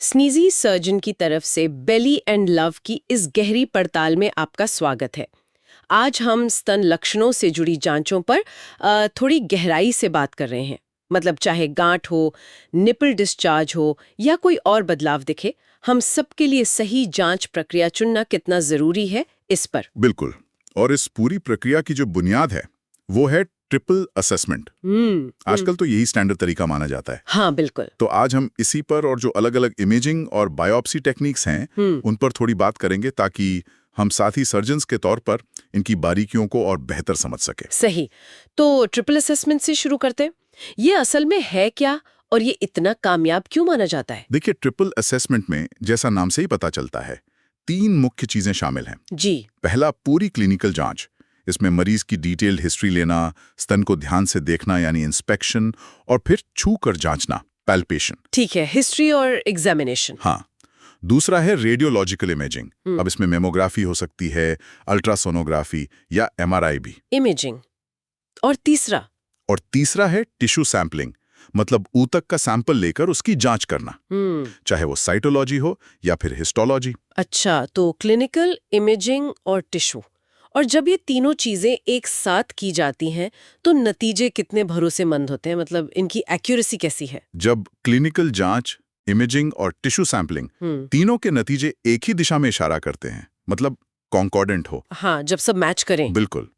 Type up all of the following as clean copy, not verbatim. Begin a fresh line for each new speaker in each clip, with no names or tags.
स्नीजी surgeon की तरफ से बेली एंड लव की इस गहरी पड़ताल में आपका स्वागत है। आज हम स्तन लक्षणों से जुड़ी जांचों पर थोड़ी गहराई से बात कर रहे हैं। मतलब चाहे गांठ हो, निपल डिस्चार्ज हो या कोई और बदलाव दिखे, हम सबके लिए सही जांच प्रक्रिया चुनना कितना जरूरी है इस पर।
बिल्कुल। और इस पूरी प्रक्रिया की जो बुनियाद है वो है ट्रिपल असेसमेंट। आजकल तो यही स्टैंडर्ड तरीका माना जाता है।
हाँ बिल्कुल।
तो आज हम इसी पर और जो अलग अलग इमेजिंग और बायोप्सी टेक्निक्स हैं उन पर थोड़ी बात करेंगे, ताकि हम साथी सर्जन्स के तौर पर इनकी बारीकियों को और बेहतर समझ सके।
सही। तो ट्रिपल असेसमेंट से शुरू करते हैं। ये असल में है क्या और ये इतना कामयाब क्यों माना जाता है?
देखिए, ट्रिपल असेसमेंट में जैसा नाम से ही पता चलता है, 3 मुख्य चीजें शामिल हैं।
जी।
पहला, पूरी क्लिनिकल जांच। इसमें मरीज की डिटेल्ड हिस्ट्री लेना, स्तन को ध्यान से देखना यानी इंस्पेक्शन, और फिर छू कर जांचना, पैल्पेशन।
ठीक है, हिस्ट्री और एग्जामिनेशन।
हाँ। दूसरा है रेडियोलॉजिकल इमेजिंग। अब इसमें मेमोग्राफी हो सकती है, अल्ट्रासोनोग्राफी या एमआरआई भी।
इमेजिंग। और तीसरा है टिश्यू सैंपलिंग, मतलब ऊतक का सैंपल लेकर उसकी जांच करना, चाहे वो साइटोलॉजी हो या फिर हिस्टोलॉजी। अच्छा, तो क्लिनिकल, इमेजिंग और टिश्यू। और जब ये तीनों चीजें एक साथ की जाती हैं तो नतीजे कितने भरोसेमंद होते हैं? मतलब इनकी एक्यूरेसी कैसी है?
जब क्लिनिकल जांच, इमेजिंग और टिश्यू सैंपलिंग तीनों के नतीजे एक ही दिशा में इशारा करते हैं, मतलब कॉन्कॉर्डेंट हो।
हाँ, जब सब मैच करें।
बिल्कुल।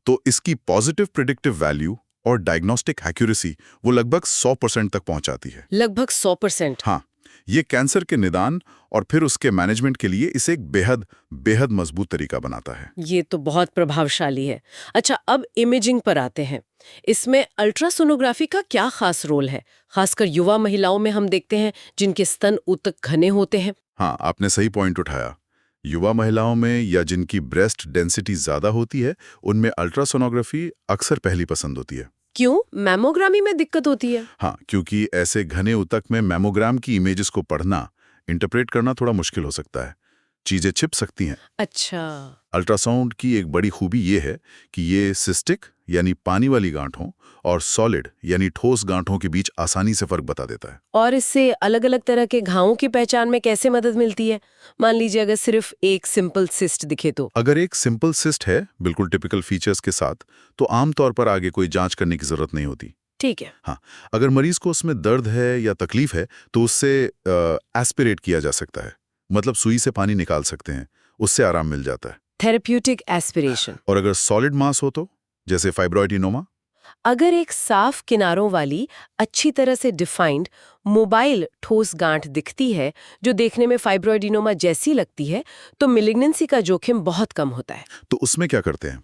तो इसकी पॉजिटिव प्रिडिक्टिव वैल्यू और डायग्नोस्टिक एक्यूरेसी वो लगभग 100% तक पहुंचाती है।
लगभग 100%?
हाँ। ये कैंसर के निदान और फिर उसके मैनेजमेंट के लिए इसे एक बेहद मजबूत तरीका बनाता है।
ये तो बहुत प्रभावशाली है। अच्छा, अब इमेजिंग पर आते हैं। इसमें अल्ट्रासोनोग्राफी का क्या खास रोल है? खासकर युवा महिलाओं में हम देखते हैं जिनके स्तन ऊतक घने होते हैं।
हाँ, आपने सही पॉइंट उठाया। युवा महिलाओं में या जिनकी ब्रेस्ट डेंसिटी ज्यादा होती है, उनमें अल्ट्रासोनोग्राफी अक्सर पहली पसंद होती है।
क्यों? मैमोग्रामी में दिक्कत होती है?
हाँ, क्योंकि ऐसे घने ऊतक में मैमोग्राम की इमेजेस को पढ़ना, इंटरप्रेट करना थोड़ा मुश्किल हो सकता है। चीजें छिप सकती हैं।
अच्छा।
अल्ट्रासाउंड की एक बड़ी खूबी ये है कि ये सिस्टिक यानी पानी वाली गांठों और सॉलिड यानी ठोस गांठों के बीच आसानी से फर्क बता देता है।
और इससे अलग अलग तरह के घावों की पहचान में कैसे मदद मिलती है? मान लीजिए अगर सिर्फ एक सिंपल सिस्ट दिखे तो?
अगर एक सिंपल सिस्ट है, बिल्कुल टिपिकल फीचर्स के साथ, तो आमतौर पर आगे कोई जांच करने की जरूरत नहीं होती।
ठीक है।
हाँ, अगर मरीज को उसमें दर्द है या तकलीफ है तो उससे एस्पिरेट किया जा सकता है, मतलब सुई से पानी निकाल सकते हैं, उससे आराम मिल जाता है।
Therapeutic aspiration.
और अगर सॉलिड मास हो तो, जैसे फाइब्रॉइडिनोमा।
अगर एक साफ किनारों वाली, अच्छी तरह से डिफाइंड, मोबाइल ठोस गांठ दिखती है जो देखने में फाइब्रॉइडिनोमा जैसी लगती है, तो मेलिग्नेंसी का जोखिम बहुत कम होता है।
तो उसमें क्या करते हैं?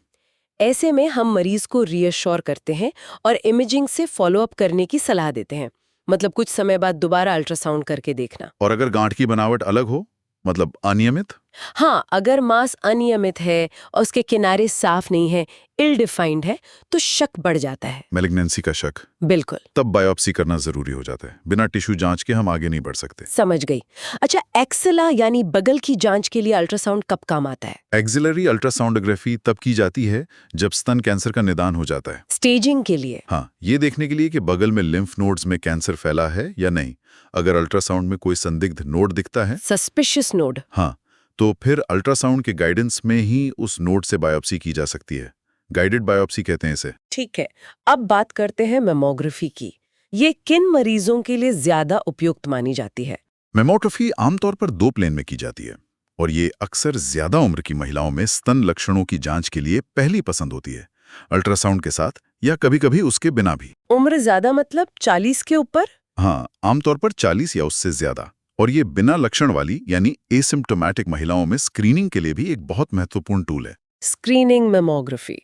ऐसे में हम मरीज को रीअश्योर करते हैं और इमेजिंग से फॉलोअप करने की सलाह देते हैं। मतलब कुछ समय बाद दोबारा अल्ट्रासाउंड करके देखना।
और अगर गांठ की बनावट अलग हो, मतलब अनियमित?
हाँ, अगर मांस अनियमित है और उसके किनारे साफ नहीं है, इल डिफाइंड है, तो शक बढ़ जाता है।
मैलिग्नेंसी का शक?
बिल्कुल।
तब बायोप्सी करना जरूरी हो जाता है। बिना टिश्यू जांच के हम आगे नहीं बढ़ सकते।
समझ गई। अच्छा, एक्सेला यानी बगल की जांच के लिए अल्ट्रासाउंड कब काम आता है?
एक्सिलरी अल्ट्रासाउंडोग्राफी तब की जाती है जब स्तन कैंसर का निदान हो जाता है।
स्टेजिंग के लिए?
हाँ, ये देखने के लिए कि बगल में लिम्फ नोड्स में कैंसर फैला है या नहीं। अगर अल्ट्रासाउंड में कोई संदिग्ध नोड दिखता है,
सस्पिशियस नोड,
हाँ, तो फिर अल्ट्रासाउंड के गाइडेंस में ही उस नोड से बायोप्सी की जा सकती है। गाइडेड बायोप्सी कहते हैं इसे।
ठीक है। अब बात करते हैं मेमोग्राफी की। ये किन मरीजों के लिए ज्यादा उपयुक्त मानी जाती है?
मेमोग्राफी आमतौर पर 2 प्लेन में की जाती है और ये अक्सर ज्यादा उम्र की महिलाओं में स्तन लक्षणों की जांच के लिए पहली पसंद होती है, अल्ट्रासाउंड के साथ या कभी-कभी उसके बिना भी।
उम्र ज्यादा मतलब 40 के ऊपर?
हाँ, आमतौर पर 40 या उससे ज्यादा। और ये बिना लक्षण वाली यानी एसिम्प्टोमेटिक महिलाओं में स्क्रीनिंग के लिए भी एक बहुत महत्वपूर्ण टूल है।
Screening mammography.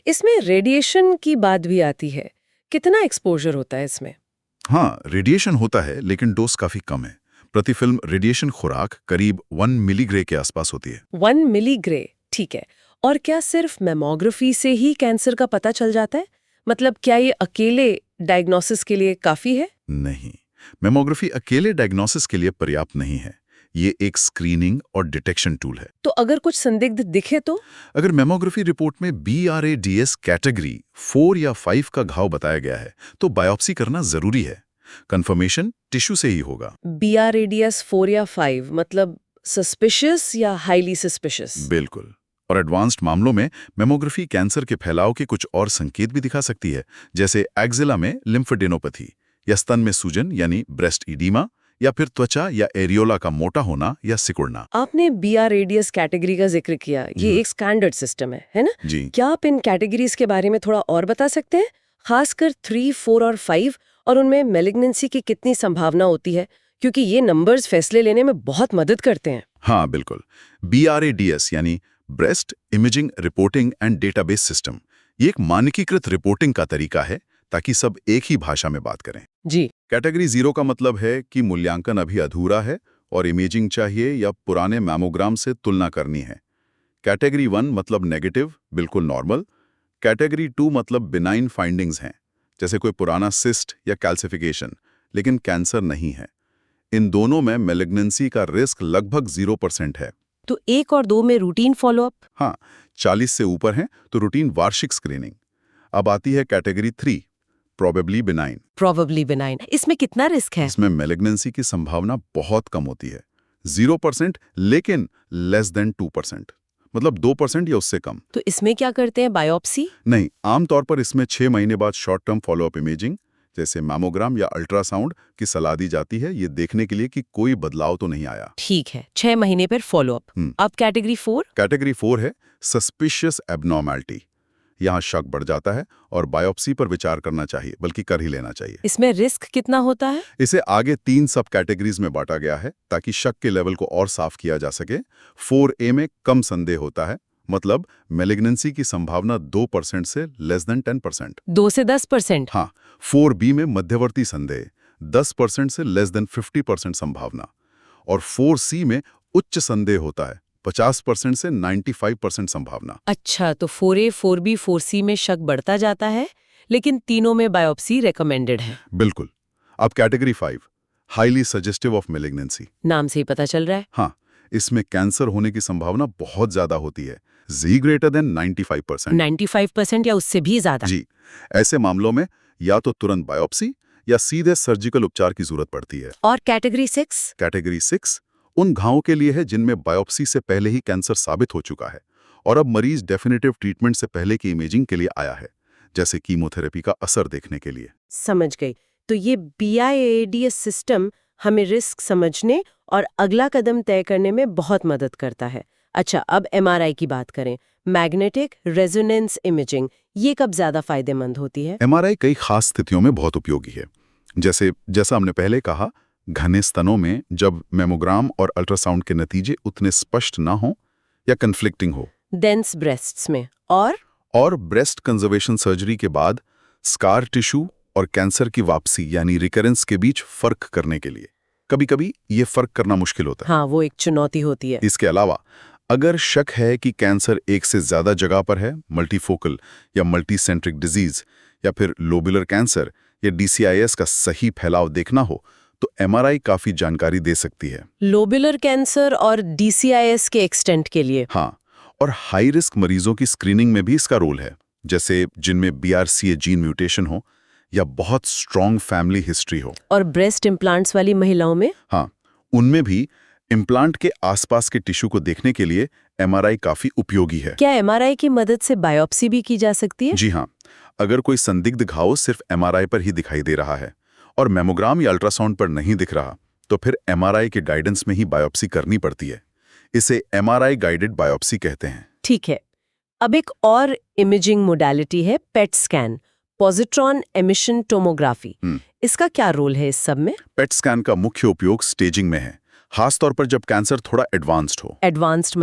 इसमें रेडिएशन की बात भी आती है। कितना एक्सपोजर होता है इसमें?
हाँ, रेडिएशन होता है, लेकिन डोज काफी कम है। प्रति फिल्म रेडिएशन खुराक करीब 1 मिलीग्रे के आसपास होती है।
1 मिलीग्रे, ठीक है। और क्या सिर्फ मेमोग्राफी से ही कैंसर का पता चल जाता है? मतलब क्या ये अकेले डायग्नोसिस के लिए काफी है?
नहीं, मेमोग्राफी अकेले डायग्नोसिस के लिए पर्याप्त नहीं है। ये एक स्क्रीनिंग और डिटेक्शन टूल है।
तो अगर कुछ संदिग्ध दिखे तो?
अगर मेमोग्राफी रिपोर्ट में BRADS कैटेगरी 4 या 5 का घाव बताया गया है, तो बायोप्सी करना जरूरी है। कंफर्मेशन टिश्यू से ही होगा।
BR-ADS 4 या 5 मतलब सस्पिशियस या हाईली सस्पिशियस?
बिल्कुल। और एडवांस्ड मामलों में मेमोग्राफी कैंसर के फैलाव के कुछ और संकेत भी दिखा सकती है, जैसे एक्जिला में लिम्फेडेनोपैथी या स्तन में सूजन यानी ब्रेस्ट इडीमा, या फिर त्वचा या एरियोला का मोटा होना या सिकुड़ना।
आपने BR-ADS कैटेगरी का जिक्र किया, ये एक स्टैंडर्ड सिस्टम है ना?
जी।
क्या आप इन कैटेगरीज के बारे में थोड़ा और बता सकते हैं, खासकर 3, 4 और 5, और उनमें मैलिग्नेंसी की कितनी संभावना होती है, क्योंकि ये नंबर्स फैसले लेने में बहुत मदद करते हैं।
हाँ बिल्कुल। BR-ADS यानी breast imaging reporting and database system, ये एक मानकीकृत रिपोर्टिंग का तरीका है ताकि सब एक ही भाषा में बात करें।
जी।
कैटेगरी 0 का मतलब है कि मूल्यांकन अभी अधूरा है और इमेजिंग चाहिए या पुराने मैमोग्राम से तुलना करनी है। कैटेगरी 1 मतलब नेगेटिव, बिल्कुल नॉर्मल। कैटेगरी 2 मतलब बिनाइन फाइंडिंग्स हैं, जैसे कोई पुराना सिस्ट या कैल्सिफिकेशन, लेकिन कैंसर नहीं है। इन दोनों में मैलिग्नेंसी का रिस्क लगभग 0% है।
तो 1 और 2 में रूटीन फॉलोअप?
हाँ, 40 से ऊपर हैं तो रूटीन वार्षिक स्क्रीनिंग। अब आती है category 3, probably benign.
Probably benign, इसमें कितना रिस्क है?
इसमें मैलिग्नेंसी की संभावना बहुत कम होती है, 0%, लेकिन लेस देन 2%, मतलब 2% या उससे कम।
तो इसमें क्या करते हैं, बायोप्सी?
नहीं, आमतौर पर इसमें 6 महीने बाद शॉर्ट टर्म फॉलोअप इमेजिंग जैसे मैमोग्राम या अल्ट्रासाउंड की सलाह दी जाती है, ये देखने के लिए कि कोई बदलाव तो नहीं आया।
ठीक है, 6 महीने पर फॉलोअप। अब कैटेगरी 4?
कैटेगरी 4 है सस्पिशियस एबनॉर्मैलिटी। यहाँ शक बढ़ जाता है और बायोप्सी पर विचार करना चाहिए, बल्कि कर ही लेना चाहिए।
इसमें रिस्क कितना होता है?
इसे आगे 3 सब कैटेगरीज में बांटा गया है ताकि शक के लेवल को और साफ किया जा सके। 4A में कम संदेह होता है, मतलब मैलिग्नेंसी की संभावना 2% से लेस देन 10%।
2 से 10%?
हाँ। 4B में मध्यवर्ती संदेह, 10% से लेस देन 50% संभावना। और 4C में उच्च संदेह होता है, 50% से 95% संभावना।
अच्छा, तो 4A, 4B, 4C में शक बढ़ता जाता है, लेकिन तीनों में बायोप्सी रेकमेंडेड है।
बिल्कुल। अब category 5, highly suggestive of malignancy.
नाम से ही पता चल रहा है।
हाँ, इसमें कैंसर होने की संभावना बहुत ज्यादा होती है, Z ग्रेटर देन 95%।
95% या उससे भी ज्यादा?
जी। ऐसे मामलों में या तो तुरंत बायोप्सी या सीधे सर्जिकल उपचार की जरूरत पड़ती है।
और कैटेगरी 6?
कैटेगरी 6 उन घावों के लिए है जिनमें बायोप्सी से पहले ही कैंसर साबित हो चुका है और अब मरीज डेफिनेटिव ट्रीटमेंट से पहले की इमेजिंग के लिए आया है, जैसे कीमोथेरेपी का असर देखने के लिए।
समझ गई। तो ये BR-ADS सिस्टम हमें रिस्क समझने और अगला कदम तय करने में बहुत मदद करता है। अच्छा, अब MRI की बात करें, मैग्नेटिक रेजोनेंस इमेजिंग, ये कब ज्यादा फायदेमंद होती है?
MRI कई खास स्थितियों में बहुत उपयोगी है, जैसा हमने पहले कहा, घने स्तनों में जब मेमोग्राम और अल्ट्रासाउंड के नतीजे उतने स्पष्ट ना हो या कन्फ्लिक्टिंग हो।
डेंस ब्रेस्ट्स में और
ब्रेस्ट कंजर्वेशन सर्जरी के बाद स्कार टिश्यू और कैंसर की वापसी यानी रिकरेंस के बीच फर्क करने के लिए कभी-कभी ये फर्क करना मुश्किल होता है।
हाँ, वो एक चुनौती होती है।
इसके अलावा अगर शक है कि कैंसर एक से ज्यादा जगह पर है, मल्टीफोकल या मल्टीसेंट्रिक डिजीज, या फिर लोबुलर कैंसर या DCIS का सही फैलाव देखना हो, तो MRI काफी जानकारी दे सकती है।
लोबुलर कैंसर और DCIS के एक्सटेंट के लिए?
हाँ, और हाई रिस्क मरीजों की स्क्रीनिंग में भी इसका रोल है, जैसे जिनमें BRCA जीन म्यूटेशन हो या बहुत स्ट्रॉन्ग फैमिली हिस्ट्री हो।
और ब्रेस्ट इम्प्लांट्स वाली महिलाओं में?
हाँ, उनमें भी इम्प्लांट के आसपास के टिश्यू को देखने के लिए MRI काफी उपयोगी है।
क्या MRI की मदद से बायोप्सी भी की जा सकती है?
जी हाँ, अगर कोई संदिग्ध घाव सिर्फ MRI पर ही दिखाई दे रहा है और मेमोग्राम या अल्ट्रासाउंड पर नहीं दिख रहा, तो फिर MRI के गाइडेंस में ही बायोप्सी करनी पड़ती है। इसे MRI गाइडेड बायोप्सी कहते हैं।
ठीक है। अब एक और इमेजिंग मोडालिटी है PET scan, positron emission tomography. इसका क्या रोल है इस सब में?
पेट स्कैन का मुख्य उपयोग स्टेजिंग में है, खासतौर पर जब कैंसर थोड़ा एडवांस्ड हो।
एडवांस्ड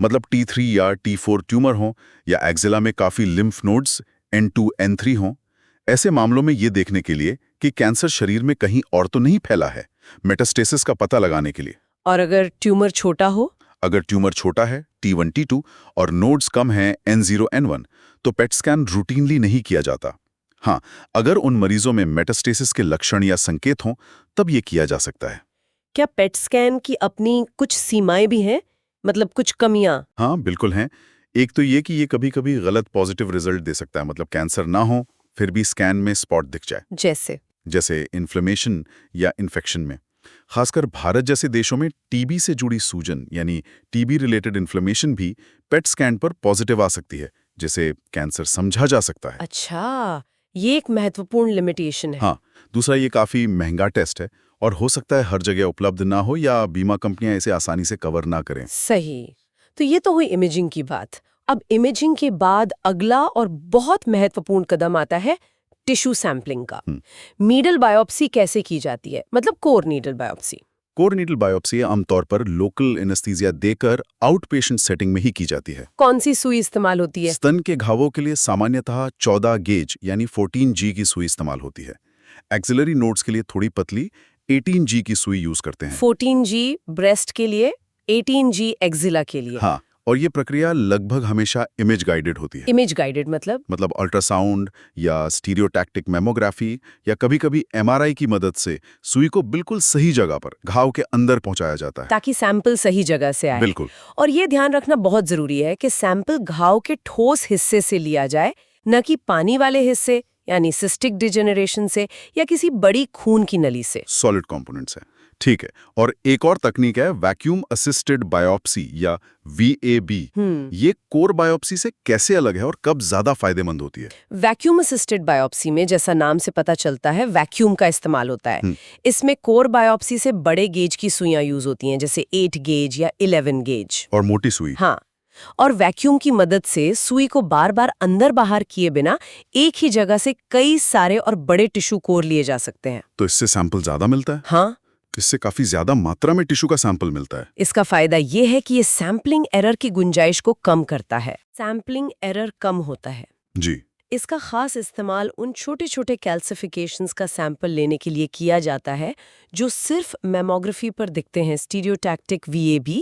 मतलब
T3 या T4 ट्यूमर हो या एक्जिला में काफी लिम्फ नोड्स N2, N3 हो। ऐसे मामलों में ये देखने के लिए कि कैंसर शरीर में कहीं और तो नहीं फैला है, मेटास्टेसिस का पता लगाने के लिए।
और अगर ट्यूमर छोटा हो?
अगर ट्यूमर छोटा है, T1, T2 और नोड्स कम हैं, N0, N1, तो पेट स्कैन रूटीनली नहीं किया जाता। हाँ, अगर उन मरीजों में मेटास्टेसिस के लक्षण या संकेत हों, तब ये किया जा सकता है।
क्या पेट स्कैन की अपनी कुछ सीमाएं भी हैं, मतलब कुछ कमियां?
हाँ, बिल्कुल हैं। एक तो ये कि ये कभी-कभी गलत पॉजिटिव रिजल्ट दे सकता है, मतलब कैंसर ना हो फिर भी स्कैन में स्पॉट दिख जाए।
जैसे?
जैसे इन्फ्लेमेशन या इन्फेक्शन में। खासकर भारत जैसे देशों में टीबी से जुड़ी सूजन यानी टीबी रिलेटेड इन्फ्लेमेशन भी पेट स्कैन पर पॉजिटिव आ सकती है, जिसे कैंसर समझा जा सकता है।
अच्छा, ये एक महत्वपूर्ण लिमिटेशन है।
हाँ, दूसरा ये काफी महंगा टेस्ट है और हो सकता है हर जगह उपलब्ध ना हो या बीमा कंपनियां इसे आसानी से कवर ना करें।
सही। तो ये तो हुई इमेजिंग की बात। अब इमेजिंग के बाद अगला और बहुत महत्वपूर्ण कदम आता है टिश्यू सैंपलिंग का। नीडल बायोप्सी कैसे की जाती है, मतलब core needle biopsy?
Core needle biopsy आमतौर पर लोकल एनेस्थीसिया देकर आउट पेशेंट सेटिंग में ही की जाती है।
कौन सी सुई इस्तेमाल होती है?
स्तन के घावों के लिए सामान्यतः 14 गेज यानी 14G की सुई इस्तेमाल होती है। एक्सिलरी नोड्स के लिए थोड़ी पतली 18G की सुई यूज करते हैं।
14G ब्रेस्ट के लिए, 18G एक्सिला के लिए।
हाँ, और ये प्रक्रिया लगभग हमेशा इमेज गाइडेड होती है।
इमेज गाइडेड मतलब
अल्ट्रासाउंड या स्टीरियोटैक्टिक मेमोग्राफी या कभी-कभी MRI की मदद से सुई को बिल्कुल सही जगह पर घाव के अंदर पहुंचाया जाता है,
ताकि सैंपल सही जगह से आए।
बिल्कुल।
और ये ध्यान रखना बहुत जरूरी है कि सैंपल घाव के ठोस हिस्से से लिया जाए, न कि पानी वाले हिस्से यानी सिस्टिक डिजेनरेशन से या किसी बड़ी खून की नली से।
सॉलिड कंपोनेंट्स है, ठीक है। और एक और तकनीक है वैक्यूम असिस्टेड बायोप्सी या VAB। ये कोर बायोप्सी से कैसे अलग है और कब ज्यादा फायदेमंद होती है?
वैक्यूम असिस्टेड बायोप्सी में, जैसा नाम से पता चलता है, वैक्यूम का इस्तेमाल होता है। इसमें कोर बायोप्सी से बड़े गेज की सुइयां यूज होती हैं, जैसे 8 गेज या 11 गेज।
और मोटी सुई।
हाँ, और वैक्यूम की मदद से सुई को बार बार अंदर बाहर किए बिना एक ही जगह से कई सारे और बड़े टिश्यू कोर लिए जा सकते हैं।
तो इससे सैंपल ज्यादा मिलता है?
हाँ,
इससे काफी ज्यादा मात्रा में टिश्यू का सैंपल मिलता है।
इसका फायदा ये है कि ये सैंपलिंग एरर की गुंजाइश को कम करता है। सैंपलिंग एरर कम होता है।
जी।
इसका खास इस्तेमाल उन छोटे छोटे कैल्सिफिकेशंस का सैंपल लेने के लिए किया जाता है जो सिर्फ मैमोग्राफी पर दिखते हैं, स्टीरियोटैक्टिक VAB,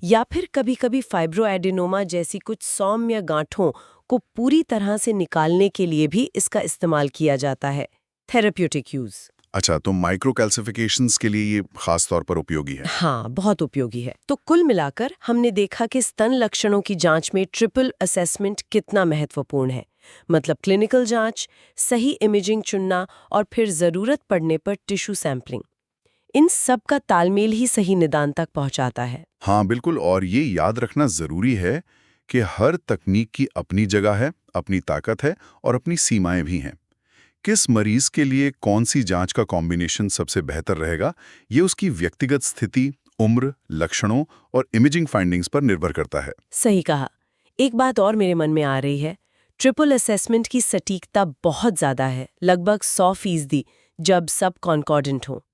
या फिर कभी-कभी फाइब्रोएडेनोमा जैसी कुछ सौम्य गांठों को पूरी तरह से निकालने के लिए भी इसका इस्तेमाल किया जाता है। Therapeutic use.
अच्छा, तो माइक्रो कैल्सिफिकेशंस के लिए ये खास तौर पर उपयोगी है।
हाँ, बहुत उपयोगी है। तो कुल मिलाकर हमने देखा कि स्तन लक्षणों की जांच में ट्रिपल असेसमेंट कितना महत्वपूर्ण है। मतलब क्लिनिकल जांच, सही इमेजिंग चुनना और फिर जरूरत पड़ने पर टिश्यू सैंपलिंग। इन सब का तालमेल ही सही निदान तक पहुंचाता है।
हाँ बिल्कुल, और ये याद रखना जरूरी है कि हर तकनीक की अपनी जगह है, अपनी ताकत है और अपनी सीमाएं भी हैं। किस मरीज के लिए कौन सी जांच का कॉम्बिनेशन सबसे बेहतर रहेगा, ये उसकी व्यक्तिगत स्थिति, उम्र, लक्षणों और इमेजिंग फाइंडिंग्स पर निर्भर करता है।
सही कहा। एक बात और मेरे मन में आ रही है, ट्रिपल असेसमेंट की सटीकता बहुत ज्यादा है, लगभग 100% जब सब कॉन्कॉर्डेंट हो।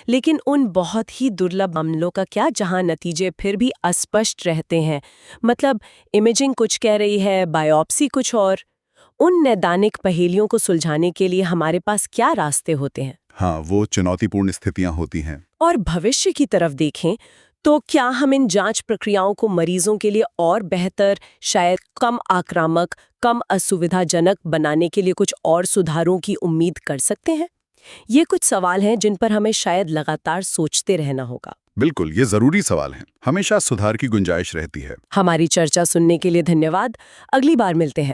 लेकिन उन बहुत ही दुर्लभ मामलों का क्या जहां नतीजे फिर भी अस्पष्ट रहते हैं, मतलब इमेजिंग कुछ कह रही है, बायोप्सी कुछ और। उन नैदानिक पहेलियों को सुलझाने के लिए हमारे पास क्या रास्ते होते हैं?
हाँ, वो चुनौतीपूर्ण स्थितियां होती हैं।
और भविष्य की तरफ देखें तो क्या हम इन जांच प्रक्रियाओं को मरीजों के लिए और बेहतर, शायद कम आक्रामक, कम असुविधाजनक बनाने के लिए कुछ और सुधारों की उम्मीद कर सकते हैं? ये कुछ सवाल हैं जिन पर हमें शायद लगातार सोचते रहना होगा।
बिल्कुल, ये जरूरी सवाल हैं। हमेशा सुधार की गुंजाइश रहती है।
हमारी चर्चा सुनने के लिए धन्यवाद। अगली बार मिलते हैं।